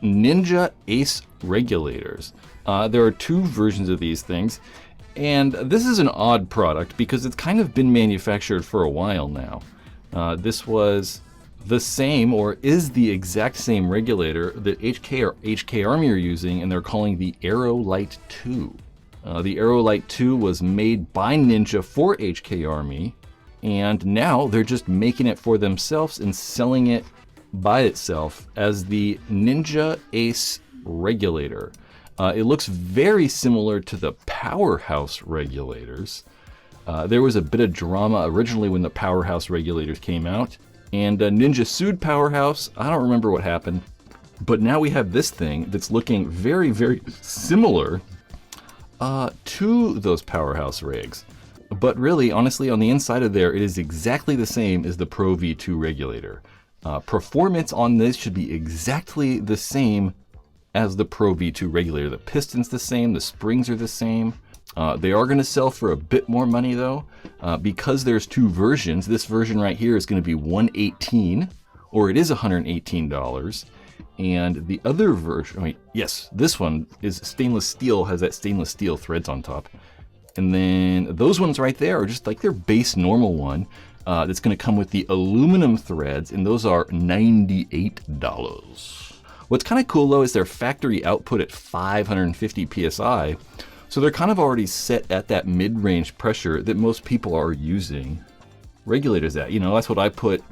Ninja Ace regulators. There are two versions of these things, and this is an odd product because it's kind of been manufactured for a while now. This was the same, or is the exact same regulator that HK Army are using, and they're calling the Aero Light 2. The Aero Light 2 was made by Ninja for HK Army, and now they're just making it for themselves and selling it by itself as the Ninja Ace regulator. It looks very similar to the Powerhouse regulators. There was a bit of drama originally when the Powerhouse regulators came out, and Ninja sued Powerhouse. I don't remember what happened, but now we have this thing that's looking very, very similar to those Powerhouse rigs. But really, honestly, on the inside of there, it is exactly the same as the Pro V2 regulator. Performance on this should be exactly the same as the Pro V2 regulator. The piston's the same, the springs are the same. They are going to sell for a bit more money though, because there's two versions. This version right here is going to be $118, or it is $118. And the other version, yes, this one is stainless steel, has that stainless steel threads on top. And then those ones right there are just like their base normal one that's going to come with the aluminum threads, and those are $98. What's kind of cool though is their factory output at 550 PSI. So they're kind of already set at that mid-range pressure that most people are using regulators at. You know, that's what I put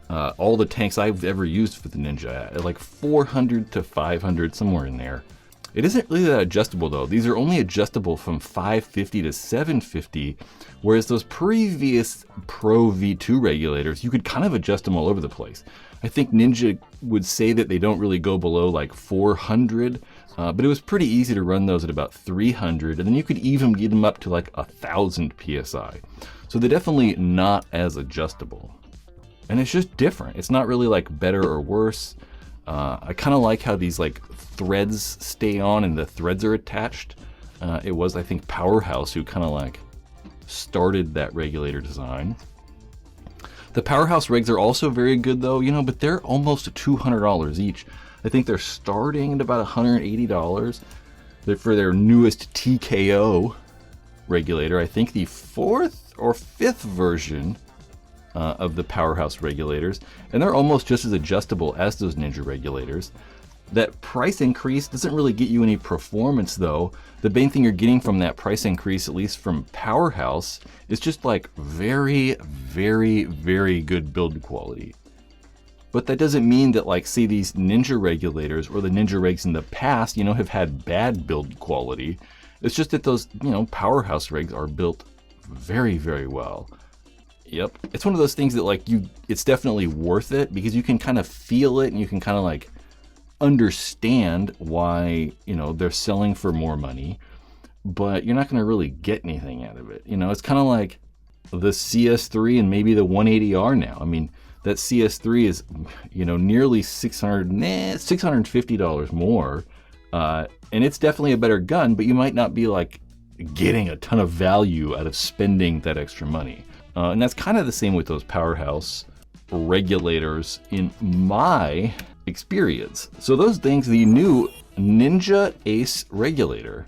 all the tanks I've ever used for the Ninja at like 400 to 500, somewhere in there. It isn't really that adjustable though. These are only adjustable from 550 to 750, whereas those previous Pro V2 regulators, you could kind of adjust them all over the place. I think Ninja would say that they don't really go below like 400, but it was pretty easy to run those at about 300, and then you could even get them up to like 1,000 PSI. So they're definitely not as adjustable. And it's just different. It's not really like better or worse. I kind of like how these like threads stay on and the threads are attached. It was, I think, Powerhouse who kind of like started that regulator design. The Powerhouse rigs are also very good though, you know, but they're almost $200 each. I think they're starting at about $180. They're for their newest TKO regulator. I think the 4th or 5th version of the Powerhouse regulators, and they're almost just as adjustable as those Ninja regulators. That price increase doesn't really get you any performance though. The main thing you're getting from that price increase, at least from Powerhouse, is just like very, very, very good build quality. But that doesn't mean that, like, say these Ninja regulators or the Ninja rigs in the past, you know, have had bad build quality. It's just that those, you know, Powerhouse rigs are built very, very well. Yep. It's one of those things that like it's definitely worth it because you can kind of feel it and you can kind of like understand why, you know, they're selling for more money, but you're not going to really get anything out of it. You know, it's kind of like the CS3 and maybe the 180R now. I mean, that CS3 is, you know, nearly $650 more. And it's definitely a better gun, but you might not be like getting a ton of value out of spending that extra money. And that's kind of the same with those Powerhouse regulators in my experience. So those things, the new Ninja Ace regulator,